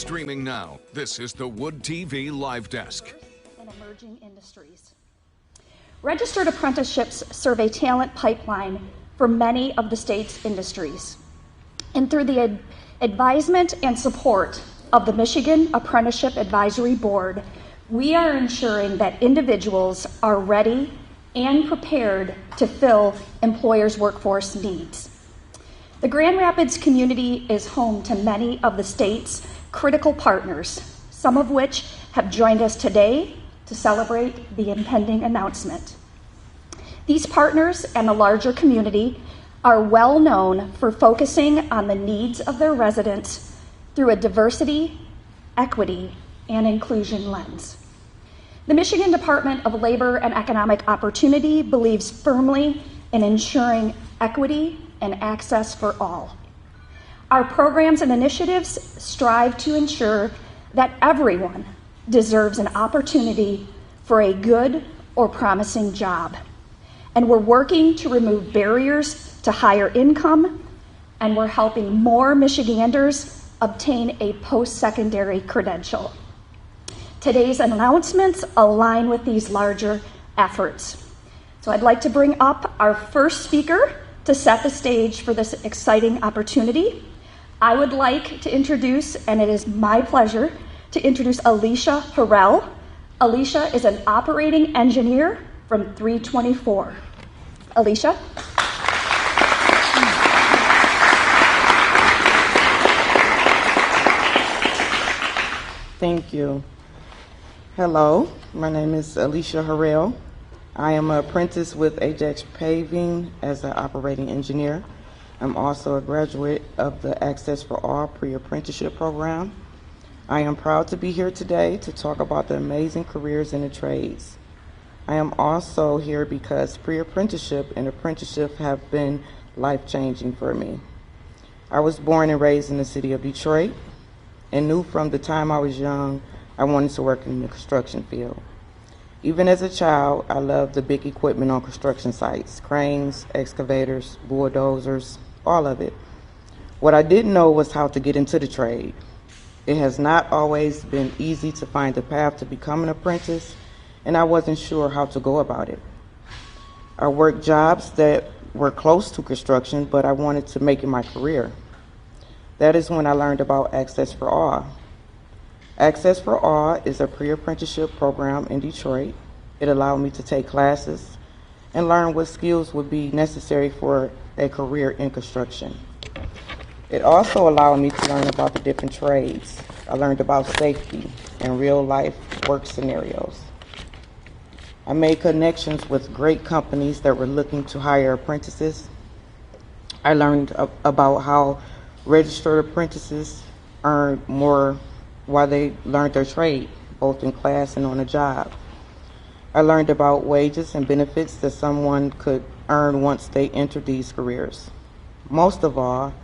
Streaming now, this is the Wood TV Live Desk. And emerging industries. Registered apprenticeships serve a talent pipeline for many of the state's industries. And through the advisement and support of the Michigan Apprenticeship Advisory Board, we are ensuring that individuals are ready and prepared to fill employers' workforce needs. The Grand Rapids community is home to many of the state's critical partners, some of which have joined us today to celebrate the impending announcement. These partners and the larger community are well known for focusing on the needs of their residents through a diversity, equity, and inclusion lens. The Michigan Department of Labor and Economic Opportunity believes firmly in ensuring equity and access for all. Our programs and initiatives strive to ensure that everyone deserves an opportunity for a good or promising job. And we're working to remove barriers to higher income, and we're helping more Michiganders obtain a post-secondary credential. Today's announcements align with these larger efforts. So I'd like to bring up our first speaker to set the stage for this exciting opportunity. I would like to introduce, and it is my pleasure, to introduce Alicia Herrera. Alicia is an operating engineer from 324. Alicia? Thank you. Hello, my name is Alicia Herrera. I am an apprentice with Ajax Paving as an operating engineer. I'm also a graduate of the Access for All pre-apprenticeship program. I am proud to be here today to talk about the amazing careers in the trades. I am also here because pre-apprenticeship and apprenticeship have been life-changing for me. I was born and raised in the city of Detroit and knew from the time I was young I wanted to work in the construction field. Even as a child, I loved the big equipment on construction sites, cranes, excavators, bulldozers, all of it. What I didn't know was how to get into the trade. It has not always been easy to find a path to become an apprentice, and I wasn't sure how to go about it. I worked jobs that were close to construction, but I wanted to make it my career. That is when I learned about Access for All. Access for All is a pre-apprenticeship program in Detroit. It allowed me to take classes and learn what skills would be necessary for a career in construction. It also allowed me to learn about the different trades. I learned about safety and real-life work scenarios. I made connections with great companies that were looking to hire apprentices. I learned about how registered apprentices earn more while they learned their trade, both in class and on a job. I learned about wages and benefits that someone could earn once they entered these careers. Most of all,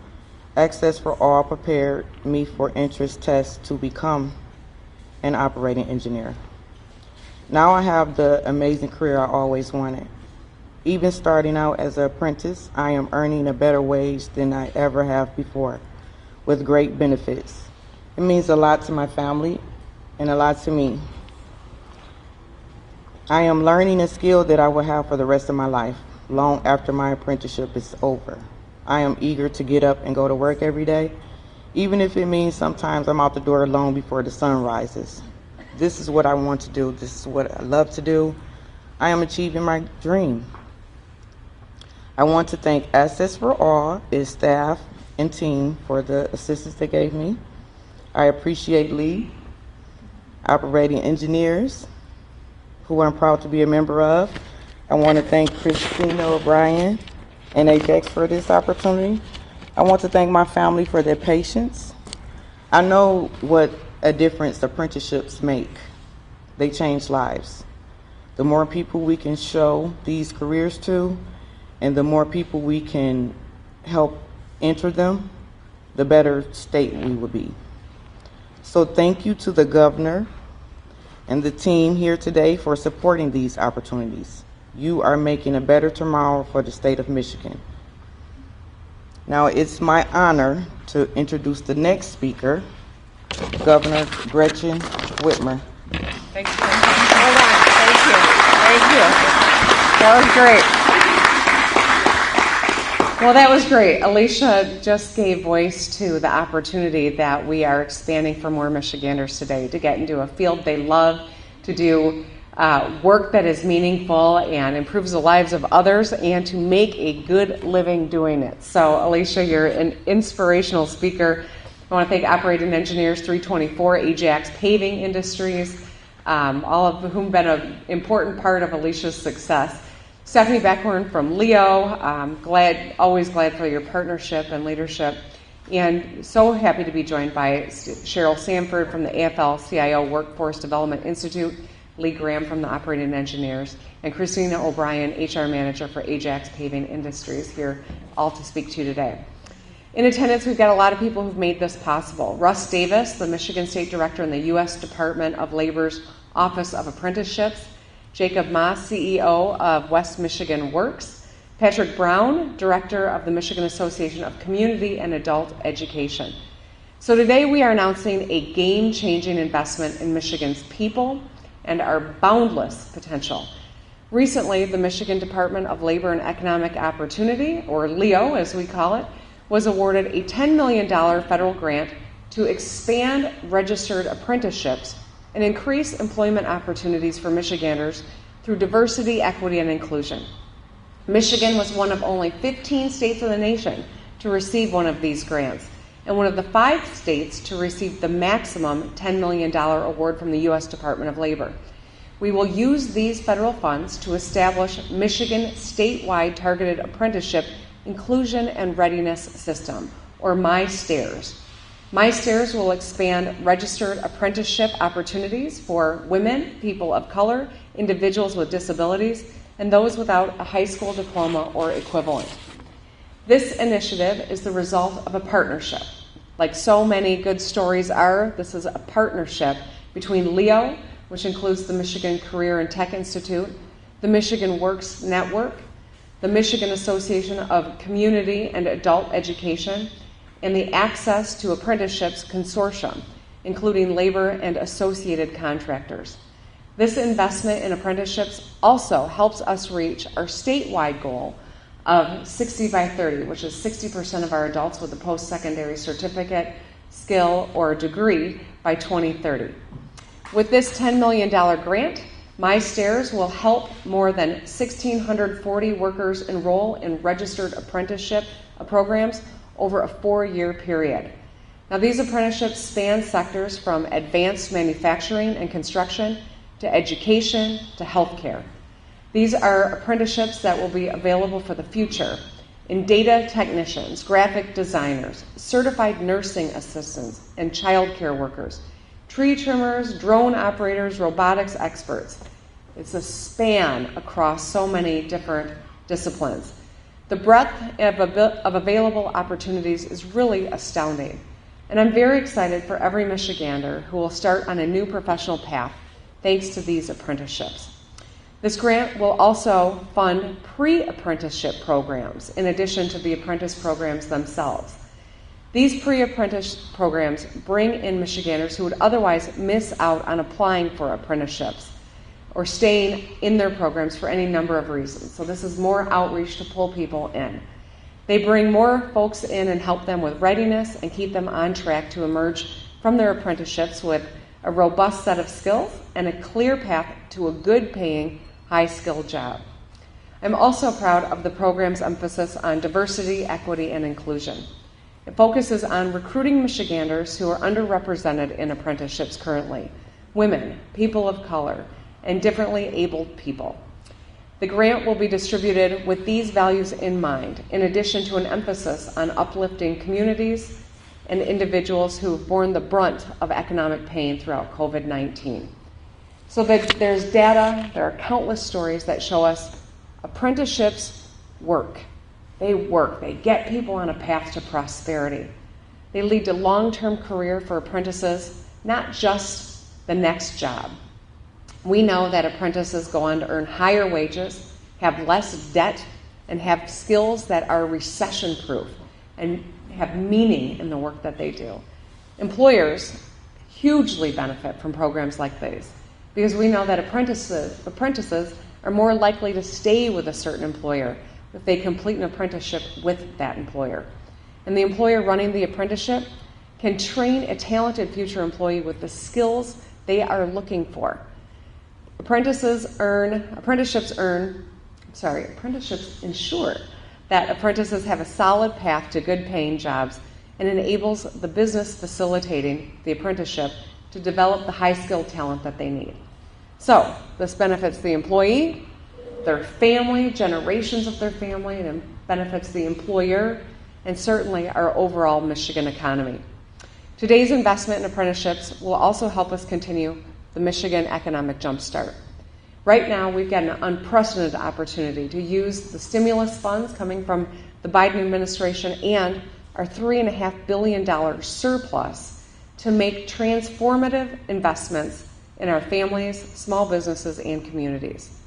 Access for All prepared me for entrance tests to become an operating engineer. Now I have the amazing career I always wanted. Even starting out as an apprentice, I am earning a better wage than I ever have before, with great benefits. It means a lot to my family and a lot to me. I am learning a skill that I will have for the rest of my life, long after my apprenticeship is over. I am eager to get up and go to work every day, even if it means sometimes I'm out the door long before the sun rises. This is what I want to do. This is what I love to do. I am achieving my dream. I want to thank Access for All, its staff and team for the assistance they gave me. I appreciate Lee, operating engineers, who I'm proud to be a member of. I want to thank Christina O'Brien and Ajax for this opportunity. I want to thank my family for their patience. I know what a difference apprenticeships make. They change lives. The more people we can show these careers to, and the more people we can help enter them, the better state we will be. So thank you to the governor and the team here today for supporting these opportunities. You are making a better tomorrow for the state of Michigan. Now it's my honor to introduce the next speaker, Governor Gretchen Whitmer. Thank you. Hold on. Thank you. Thank you. That was great. Well, that was great. Alicia just gave voice to the opportunity that we are expanding for more Michiganders today to get into a field they love, to do work that is meaningful and improves the lives of others, and to make a good living doing it. So, Alicia, you're an inspirational speaker. I want to thank Operating Engineers 324, Ajax Paving Industries, all of whom have been an important part of Alicia's success. Stephanie Beckhorn from Leo, always glad for your partnership and leadership. And so happy to be joined by Cheryl Sanford from the AFLCIO Workforce Development Institute, Lee Graham from the Operating Engineers, and Christina O'Brien, HR Manager for Ajax Paving Industries, here all to speak to you today. In attendance, we've got a lot of people who've made this possible. Russ Davis, the Michigan State Director in the U.S. Department of Labor's Office of Apprenticeships, Jacob Maas, CEO of West Michigan Works, Patrick Brown, Director of the Michigan Association of Community and Adult Education. So today we are announcing a game-changing investment in Michigan's people and our boundless potential. Recently, the Michigan Department of Labor and Economic Opportunity, or LEO as we call it, was awarded a $10 million federal grant to expand registered apprenticeships and increase employment opportunities for Michiganders through diversity, equity, and inclusion. Michigan was one of only 15 states in the nation to receive one of these grants, and one of the 5 states to receive the maximum $10 million award from the U.S. Department of Labor. We will use these federal funds to establish Michigan statewide targeted apprenticeship inclusion and readiness system, or MiSTAIRS. MiSTAIRS will expand registered apprenticeship opportunities for women, people of color, individuals with disabilities, and those without a high school diploma or equivalent. This initiative is the result of a partnership. Like so many good stories are, this is a partnership between LEO, which includes the Michigan Career and Tech Institute, the Michigan Works Network, the Michigan Association of Community and Adult Education, and the Access to Apprenticeships Consortium, including labor and associated contractors. This investment in apprenticeships also helps us reach our statewide goal of 60 by 30, which is 60% of our adults with a post-secondary certificate, skill, or degree by 2030. With this $10 million grant, MiSTAIRS will help more than 1,640 workers enroll in registered apprenticeship programs over a 4-year period. Now, these apprenticeships span sectors from advanced manufacturing and construction to education to healthcare. These are apprenticeships that will be available for the future in data technicians, graphic designers, certified nursing assistants, and child care workers, tree trimmers, drone operators, robotics experts. It's a span across so many different disciplines. The breadth of available opportunities is really astounding. And I'm very excited for every Michigander who will start on a new professional path thanks to these apprenticeships. This grant will also fund pre-apprenticeship programs in addition to the apprentice programs themselves. These pre-apprentice programs bring in Michiganders who would otherwise miss out on applying for apprenticeships or staying in their programs for any number of reasons. So this is more outreach to pull people in. They bring more folks in and help them with readiness and keep them on track to emerge from their apprenticeships with a robust set of skills and a clear path to a good-paying, high-skilled job. I'm also proud of the program's emphasis on diversity, equity, and inclusion. It focuses on recruiting Michiganders who are underrepresented in apprenticeships currently, women, people of color, and differently abled people. The grant will be distributed with these values in mind, in addition to an emphasis on uplifting communities and individuals who have borne the brunt of economic pain throughout COVID-19. So there's data, there are countless stories that show us apprenticeships work. They work. They get people on a path to prosperity. They lead to long-term career for apprentices, not just the next job. We know that apprentices go on to earn higher wages, have less debt, and have skills that are recession-proof and have meaning in the work that they do. Employers hugely benefit from programs like these because we know that apprentices are more likely to stay with a certain employer if they complete an apprenticeship with that employer. And the employer running the apprenticeship can train a talented future employee with the skills they are looking for. Apprenticeships ensure that apprentices have a solid path to good paying jobs and enables the business facilitating the apprenticeship to develop the high skilled talent that they need. So this benefits the employee, their family, generations of their family, and it benefits the employer, and certainly our overall Michigan economy. Today's investment in apprenticeships will also help us continue the Michigan economic jumpstart. Right now, we've got an unprecedented opportunity to use the stimulus funds coming from the Biden administration and our $3.5 billion surplus to make transformative investments in our families, small businesses, and communities.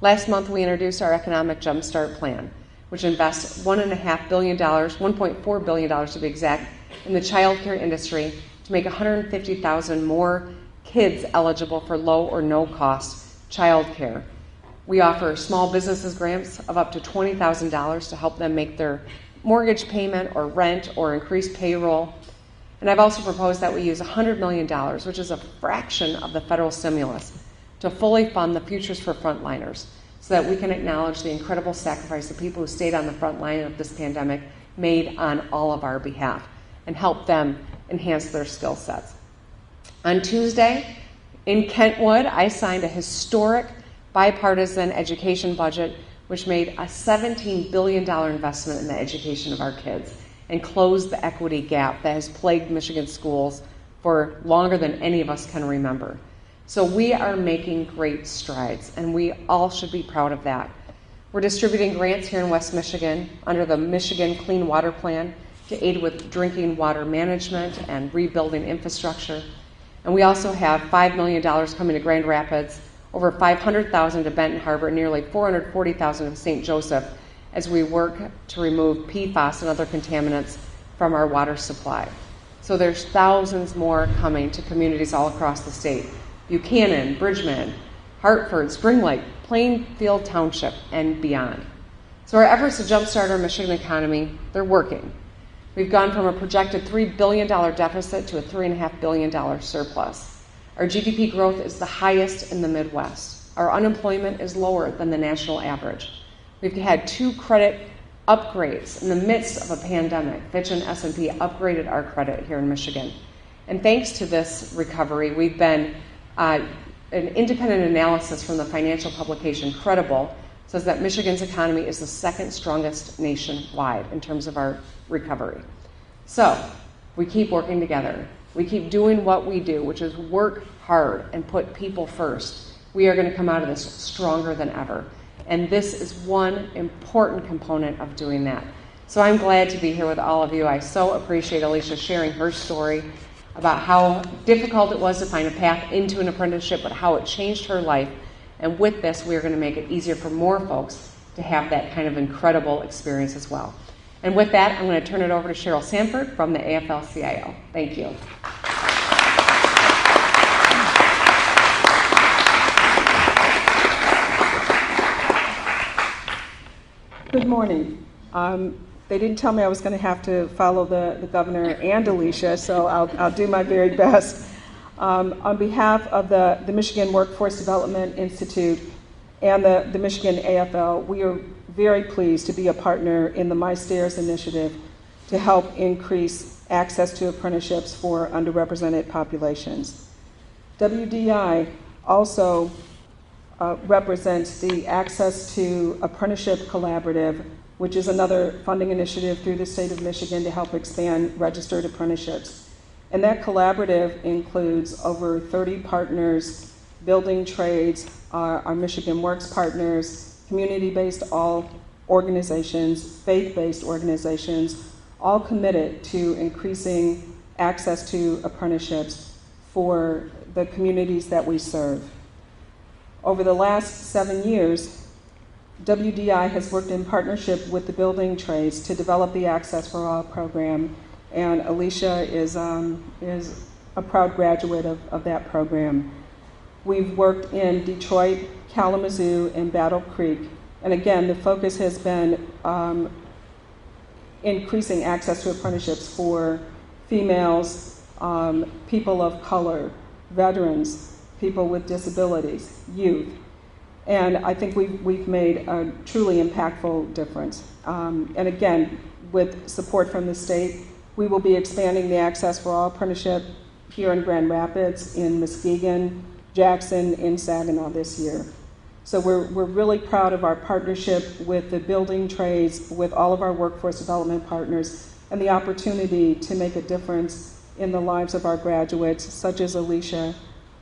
Last month, we introduced our Economic Jumpstart Plan, which invests $1.5 billion, $1.4 billion to be exact, in the child care industry to make 150,000 more kids eligible for low or no cost child care. We offer small businesses grants of up to $20,000 to help them make their mortgage payment or rent or increase payroll. And I've also proposed that we use $100 million, which is a fraction of the federal stimulus, to fully fund the Futures for Frontliners so that we can acknowledge the incredible sacrifice the people who stayed on the front line of this pandemic made on all of our behalf and help them enhance their skill sets. On Tuesday, in Kentwood, I signed a historic bipartisan education budget which made a $17 billion investment in the education of our kids and closed the equity gap that has plagued Michigan schools for longer than any of us can remember. So we are making great strides, and we all should be proud of that. We're distributing grants here in West Michigan under the Michigan Clean Water Plan to aid with drinking water management and rebuilding infrastructure. And we also have $5 million coming to Grand Rapids, over $500,000 to Benton Harbor, nearly $440,000 to St. Joseph, as we work to remove PFAS and other contaminants from our water supply. So there's thousands more coming to communities all across the state: Buchanan, Bridgman, Hartford, Spring Lake, Plainfield Township, and beyond. So our efforts to jumpstart our Michigan economy, they're working. We've gone from a projected $3 billion deficit to a $3.5 billion surplus. Our GDP growth is the highest in the Midwest. Our unemployment is lower than the national average. We've had 2 credit upgrades in the midst of a pandemic. Fitch and S&P upgraded our credit here in Michigan. And thanks to this recovery, we've been, an independent analysis from the financial publication Credible says that Michigan's economy is the second strongest nationwide in terms of our recovery. So we keep working together. We keep doing what we do, which is work hard and put people first. We are going to come out of this stronger than ever. And this is one important component of doing that. So I'm glad to be here with all of you. I so appreciate Alicia sharing her story about how difficult it was to find a path into an apprenticeship, but how it changed her life. And with this, we are going to make it easier for more folks to have that kind of incredible experience as well. And with that, I'm going to turn it over to Cheryl Sanford from the AFLCIO. Thank you. Good morning. They didn't tell me I was going to have to follow the governor and Alicia, so I'll do my very best. On behalf of the Michigan Workforce Development Institute and the Michigan AFL, we are very pleased to be a partner in the MiSTAIRS initiative to help increase access to apprenticeships for underrepresented populations. WDI also represents the Access to Apprenticeship Collaborative, which is another funding initiative through the state of Michigan to help expand registered apprenticeships. And that collaborative includes over 30 partners, building trades, our Michigan Works partners, community-based organizations, faith-based organizations, all committed to increasing access to apprenticeships for the communities that we serve. Over the last 7 years, WDI has worked in partnership with the building trades to develop the Access for All program, and Alicia is a proud graduate of that program. We've worked in Detroit, Kalamazoo, and Battle Creek. And again, the focus has been increasing access to apprenticeships for females, people of color, veterans, people with disabilities, youth. And I think we've made a truly impactful difference. And again, with support from the state, we will be expanding the Access for All apprenticeship here in Grand Rapids, in Muskegon, Jackson, and Saginaw this year. So we're really proud of our partnership with the building trades, with all of our workforce development partners, and the opportunity to make a difference in the lives of our graduates, such as Alicia,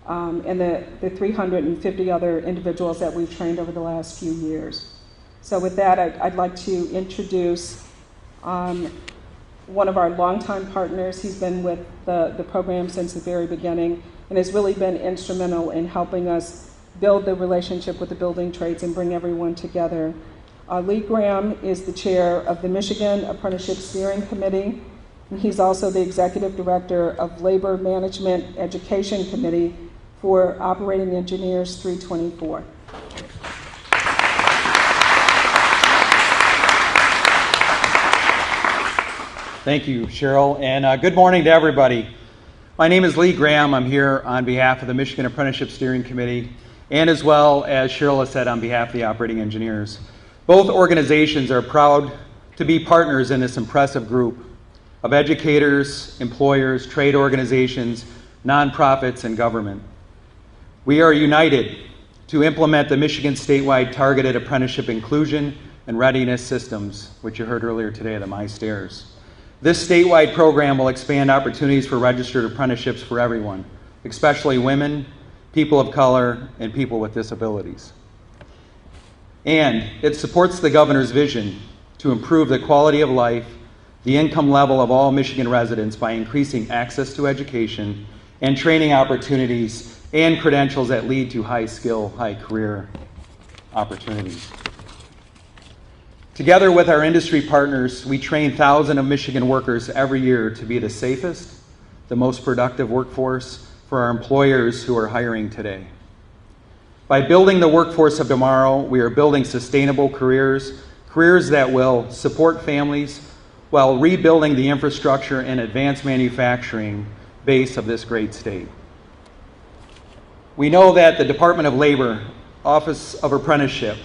and the 350 other individuals that we've trained over the last few years. So with that, I'd like to introduce one of our longtime partners. He's been with the program since the very beginning and has really been instrumental in helping us build the relationship with the building trades and bring everyone together. Lee Graham is the chair of the Michigan Apprenticeship Steering Committee, and he's also the executive director of Labor Management Education Committee for Operating Engineers 324. Thank you, Cheryl, and good morning to everybody. My name is Lee Graham. I'm here on behalf of the Michigan Apprenticeship Steering Committee, and as well as Cheryl has said, on behalf of the operating engineers. Both organizations are proud to be partners in this impressive group of educators, employers, trade organizations, nonprofits, and government. We are united to implement the Michigan statewide targeted apprenticeship inclusion and readiness systems, which you heard earlier today, the MiSTAIRS. This statewide program will expand opportunities for registered apprenticeships for everyone, especially women, people of color, and people with disabilities. And it supports the governor's vision to improve the quality of life, the income level of all Michigan residents by increasing access to education and training opportunities and credentials that lead to high skill, high career opportunities. Together with our industry partners, we train thousands of Michigan workers every year to be the safest, the most productive workforce for our employers who are hiring today. By building the workforce of tomorrow, we are building sustainable careers that will support families while rebuilding the infrastructure and advanced manufacturing base of this great state. We know that the Department of Labor, Office of Apprenticeship,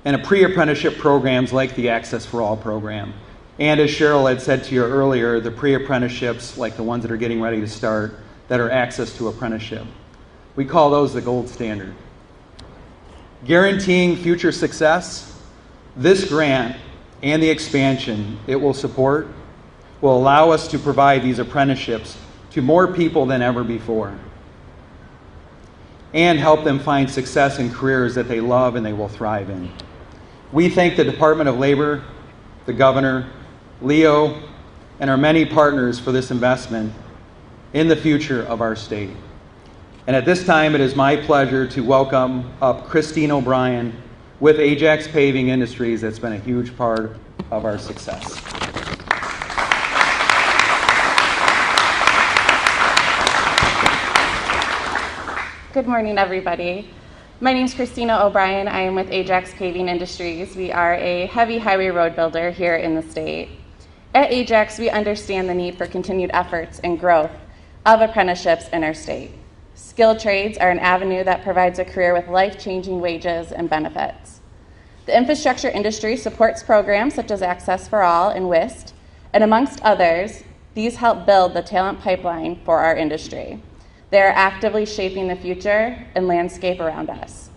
and pre-apprenticeship programs like the Access for All program, and as Cheryl had said to you earlier, the pre-apprenticeships like the ones that are getting ready to start that are access to apprenticeship. We call those the gold standard. Guaranteeing future success, this grant and the expansion it will support will allow us to provide these apprenticeships to more people than ever before and help them find success in careers that they love and they will thrive in. We thank the Department of Labor, the Governor, Leo, and our many partners for this investment in the future of our state. And at this time, it is my pleasure to welcome up Christine O'Brien with Ajax Paving Industries. That's been a huge part of our success. Good morning, everybody. My name is Christina O'Brien. I am with Ajax Paving Industries. We are a heavy highway road builder here in the state. At Ajax, we understand the need for continued efforts and growth of apprenticeships in our state. Skilled trades are an avenue that provides a career with life-changing wages and benefits. The infrastructure industry supports programs such as Access for All and WIST, and amongst others, these help build the talent pipeline for our industry. They are actively shaping the future and landscape around us.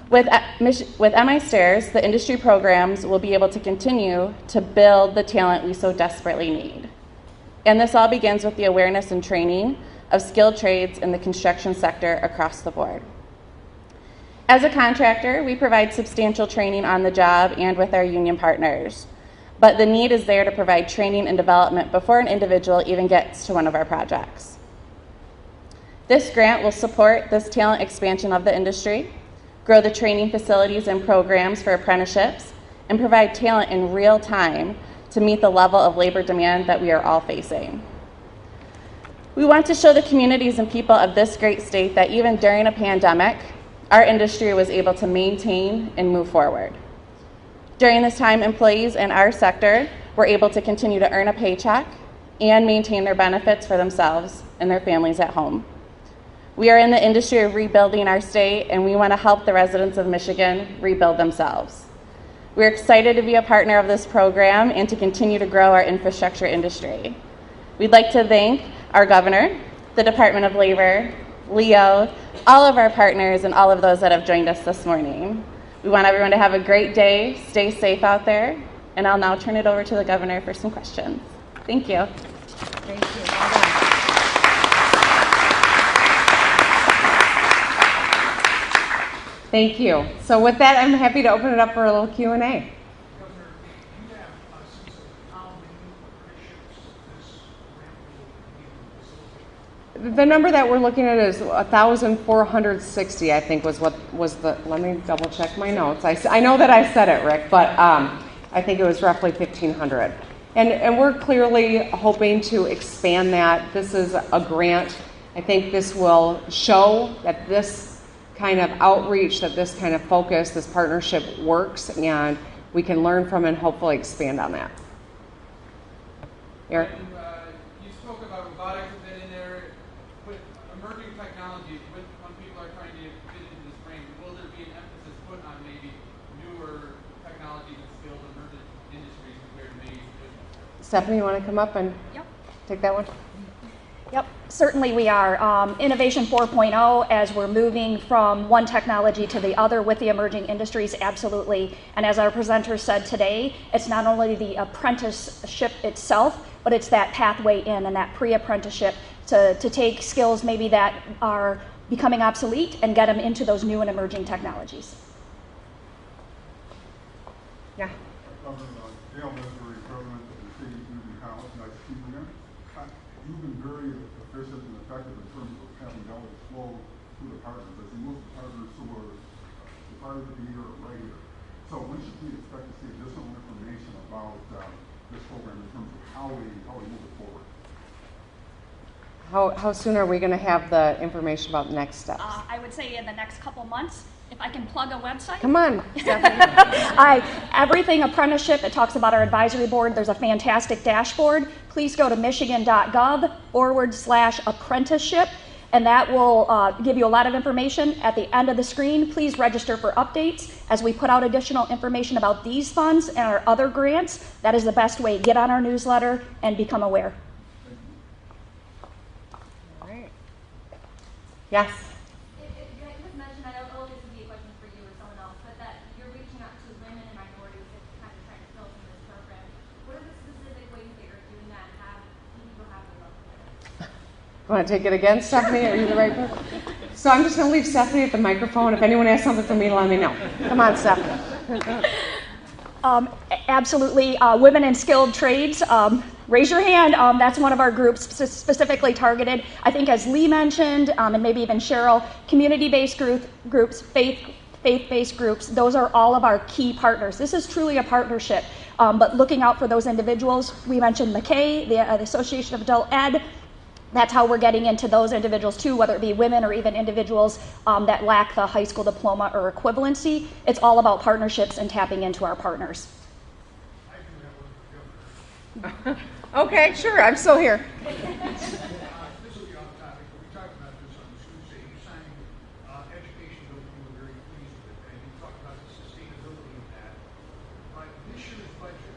With MiSTAIRS, the industry programs will be able to continue to build the talent we so desperately need. And this all begins with the awareness and training of skilled trades in the construction sector across the board. As a contractor, we provide substantial training on the job and with our union partners. But the need is there to provide training and development before an individual even gets to one of our projects. This grant will support this talent expansion of the industry, grow the training facilities and programs for apprenticeships, and provide talent in real time to meet the level of labor demand that we are all facing. We want to show the communities and people of this great state that even during a pandemic, our industry was able to maintain and move forward. During this time, employees in our sector were able to continue to earn a paycheck and maintain their benefits for themselves and their families at home. We are in the industry of rebuilding our state, and we want to help the residents of Michigan rebuild themselves. We're excited to be a partner of this program and to continue to grow our infrastructure industry. We'd like to thank our governor, the Department of Labor, Leo, all of our partners, and all of those that have joined us this morning. We want everyone to have a great day, stay safe out there, and I'll now turn it over to the governor for some questions. Thank you. Thank you. Well done. Thank you. So with that, I'm happy to open it up for a little Q&A. The number that we're looking at is 1,460, I think was what was the, let me double check my notes. I know that I said it, Rick, but I think it was roughly 1,500. And we're clearly hoping to expand that. This is a grant. I think this will show that this kind of outreach, that this kind of focus, this partnership works, and we can learn from and hopefully expand on that. Eric? You spoke about robotics a bit in there. With emerging technologies, when people are trying to fit into this frame, will there be an emphasis put on maybe newer technologies and skills in emerging industries compared to maybe traditional? Stephanie, you want to come up and take that one? Yep, certainly we are. Innovation 4.0, as we're moving from one technology to the other with the emerging industries, absolutely. And as our presenter said today, it's not only the apprenticeship itself, but it's that pathway in and that pre-apprenticeship to take skills maybe that are becoming obsolete and get them into those new and emerging technologies. Yeah. You've been very efficient and effective in terms of having knowledge flow through the partners. I see most partners who are required to be here are right here. So when should we expect to see additional information about this program in terms of how we move it forward? How soon are we going to have the information about next steps? I would say in the next couple months. If I can plug a website. Come on, Stephanie. Everything apprenticeship, it talks about our advisory board. There's a fantastic dashboard. Please go to michigan.gov/apprenticeship, and that will give you a lot of information. At the end of the screen, please register for updates. As we put out additional information about these funds and our other grants, that is the best way. Get on our newsletter and become aware. All right. Yes? Want to take it again, Stephanie? Are you the right person? So I'm just going to leave Stephanie at the microphone. If anyone has something for me, let me know. Come on, Stephanie. Absolutely. Women in skilled trades, raise your hand. That's one of our groups specifically targeted. I think as Lee mentioned, and maybe even Cheryl, community-based groups, faith-based groups, those are all of our key partners. This is truly a partnership, but looking out for those individuals. We mentioned McKay, the Association of Adult Ed. That's how we're getting into those individuals too, whether it be women or even individuals that lack the high school diploma or equivalency. It's all about partnerships and tapping into our partners. Okay, sure, I'm still here. This will be off topic, but we talked about this on Tuesday. You signed education bill, you were very pleased with it, and you talked about the sustainability of that. But this year's budget,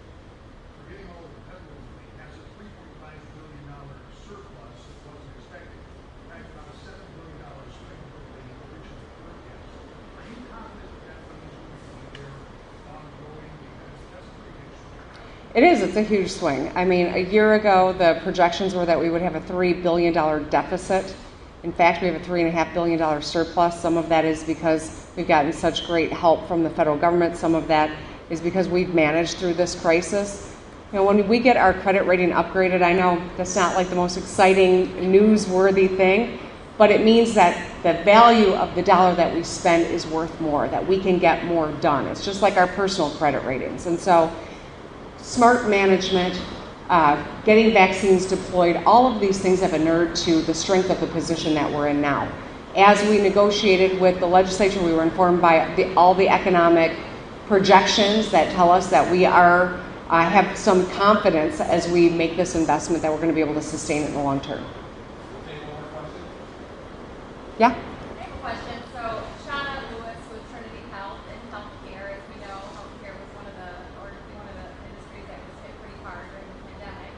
for getting all of the federal money, has a $3.5 billion surplus that wasn't expected. That's about a $7 billion swing from the original forecast. Are you confident that money is going to be there ongoing? Because that's a pretty big swing. It is. It's a huge swing. I mean, a year ago, the projections were that we would have a $3 billion deficit. In fact, we have a $3.5 billion surplus. Some of that is because we've gotten such great help from the federal government. Some of that is because we've managed through this crisis. You know, when we get our credit rating upgraded, I know that's not like the most exciting, newsworthy thing, but it means that the value of the dollar that we spend is worth more, that we can get more done. It's just like our personal credit ratings. And so smart management, getting vaccines deployed, all of these things have inured to the strength of the position that we're in now. As we negotiated with the legislature, we were informed by all the economic projections that tell us that we are have some confidence as we make this investment that we're going to be able to sustain it in the long term. Yeah? I have a question. So, Shauna Lewis with Trinity Health and healthcare, as we know, healthcare was one of the industries that was hit pretty hard during the pandemic.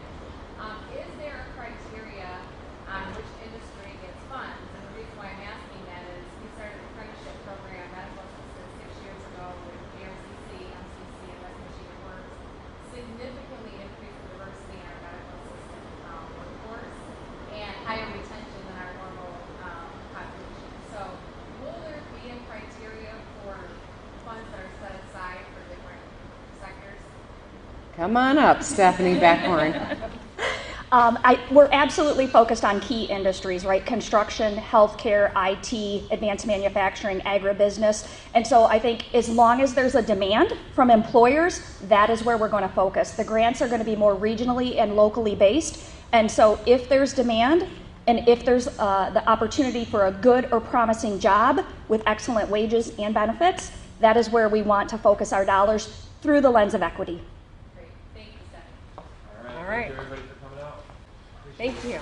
Is there a criteria on which industry gets funds? And the reason why I'm asking that is we started an apprenticeship program, medical assistants, 6 years ago with AFLCIO, MCC, and West Michigan Works, significantly increased the diversity in our medical assistant workforce and higher retention than our normal population. So, will there be a criteria for funds that are set aside for different sectors? Come on up, Stephanie Backhorn. We're absolutely focused on key industries, right? Construction, healthcare, IT, advanced manufacturing, agribusiness. And so I think as long as there's a demand from employers, that is where we're going to focus. The grants are going to be more regionally and locally based. And so if there's demand and if there's the opportunity for a good or promising job with excellent wages and benefits, that is where we want to focus our dollars through the lens of equity. Great. Thank you, Stephanie. All right. Thank you, everybody, for coming out. Thank you.